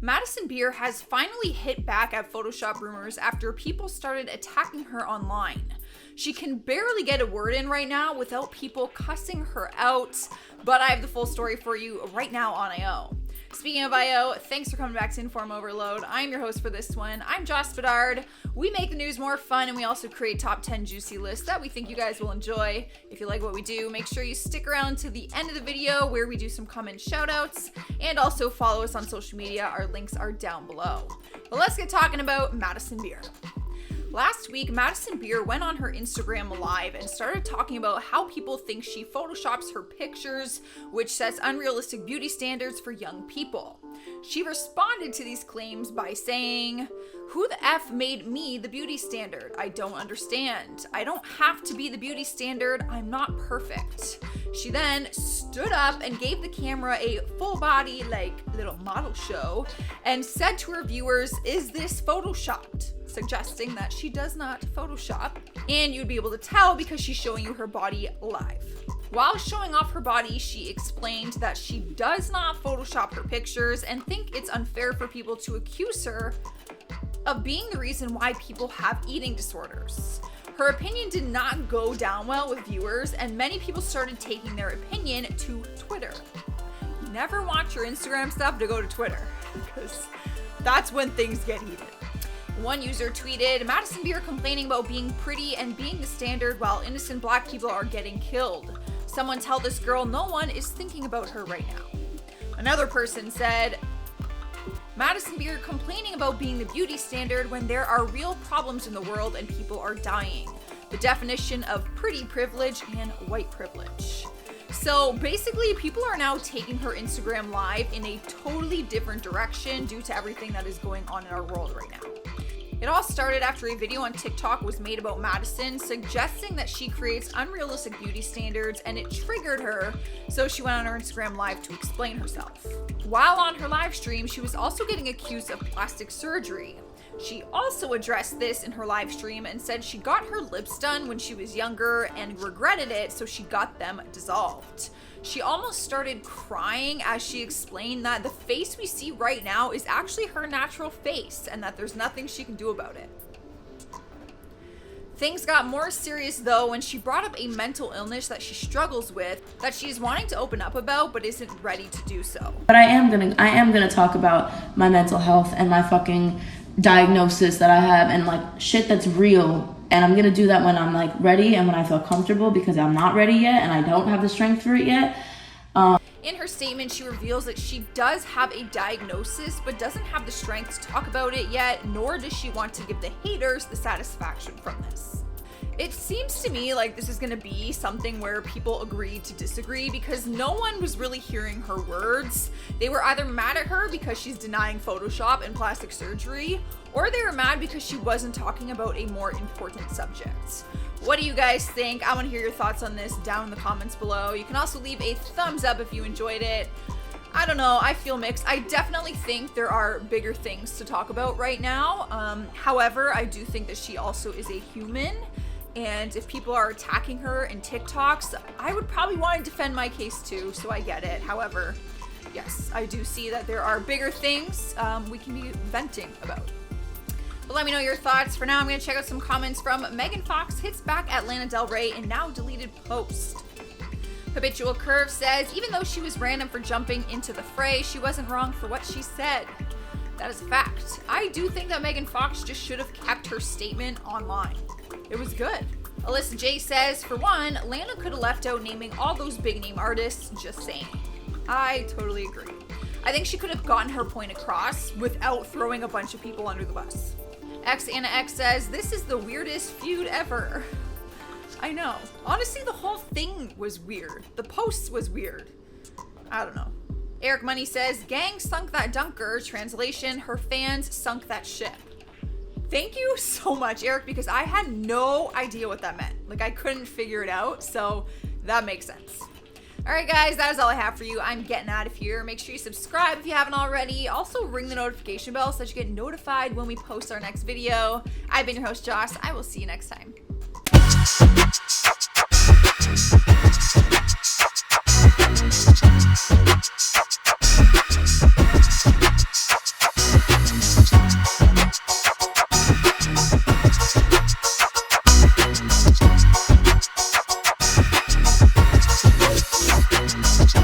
Madison Beer has finally hit back at Photoshop rumors after people started attacking her online. She can barely get a word in right now without people cussing her out, but I have the full story for you right now on I.O. Speaking of I.O., thanks for coming back to InformOverload. I'm your host for this one. I'm Joss Bedard. We make the news more fun, and we also create top 10 juicy lists that we think you guys will enjoy. If you like what we do, make sure you stick around to the end of the video where we do some comment shoutouts, and also follow us on social media. Our links are down below. But let's get talking about Madison Beer. Last week, Madison Beer went on her Instagram Live and started talking about how people think she photoshops her pictures, which sets unrealistic beauty standards for young people. She responded to these claims by saying, "Who the F made me the beauty standard? I don't understand. I don't have to be the beauty standard. I'm not perfect." She then stood up and gave the camera a full body, little model show and said to her viewers, "Is this photoshopped?" Suggesting that she does not Photoshop, and you'd be able to tell because she's showing you her body live. While showing off her body, she explained that she does not Photoshop her pictures and think it's unfair for people to accuse her of being the reason why people have eating disorders. Her opinion did not go down well with viewers, and many people started taking their opinion to Twitter. Never want your Instagram stuff to go to Twitter, because that's when things get heated. One user tweeted, "Madison Beer complaining about being pretty and being the standard while innocent black people are getting killed. Someone tell this girl no one is thinking about her right now." Another person said, "Madison Beer complaining about being the beauty standard when there are real problems in the world and people are dying. The definition of pretty privilege and white privilege." So basically, people are now taking her Instagram Live in a totally different direction due to everything that is going on in our world right now. It all started after a video on TikTok was made about Madison, suggesting that she creates unrealistic beauty standards, and it triggered her, so she went on her Instagram Live to explain herself. While on her live stream, she was also getting accused of plastic surgery. She also addressed this in her live stream and said she got her lips done when she was younger and regretted it, so she got them dissolved. She almost started crying as she explained that the face we see right now is actually her natural face and that there's nothing she can do about it. Things got more serious though when she brought up a mental illness that she struggles with that she's wanting to open up about but isn't ready to do so. But I am gonna talk about my mental health and my fucking diagnosis that I have and shit that's real. And I'm gonna do that when I'm ready and when I feel comfortable, because I'm not ready yet and I don't have the strength for it yet. In her statement, she reveals that she does have a diagnosis but doesn't have the strength to talk about it yet, nor does she want to give the haters the satisfaction from this. It seems to me like this is going to be something where people agree to disagree, because no one was really hearing her words. They were either mad at her because she's denying Photoshop and plastic surgery, or they were mad because she wasn't talking about a more important subject. What do you guys think? I want to hear your thoughts on this down in the comments below. You can also leave a thumbs up if you enjoyed it. I don't know, I feel mixed. I definitely think there are bigger things to talk about right now. However, I do think that she also is a human. And if people are attacking her in TikToks, I would probably want to defend my case too, so I get it. However, yes, I do see that there are bigger things we can be venting about. But let me know your thoughts. For now, I'm going to check out some comments from Megan Fox hits back at Lana Del Rey in now deleted post. Habitual Curve says, "Even though she was random for jumping into the fray, she wasn't wrong for what she said." That is a fact. I do think that Megan Fox just should have kept her statement online. It was good. Alyssa J says, "For one, Lana could have left out naming all those big name artists, just saying." I totally agree. I think she could have gotten her point across without throwing a bunch of people under the bus. X Anna X says, "This is the weirdest feud ever." I know. Honestly, the whole thing was weird. The post was weird. I don't know. Eric Money says, "Gang sunk that dunker." Translation, her fans sunk that ship. Thank you so much, Eric, because I had no idea what that meant. I couldn't figure it out, so that makes sense. All right, guys, that is all I have for you. I'm getting out of here. Make sure you subscribe if you haven't already. Also, ring the notification bell so that you get notified when we post our next video. I've been your host, Joss. I will see you next time.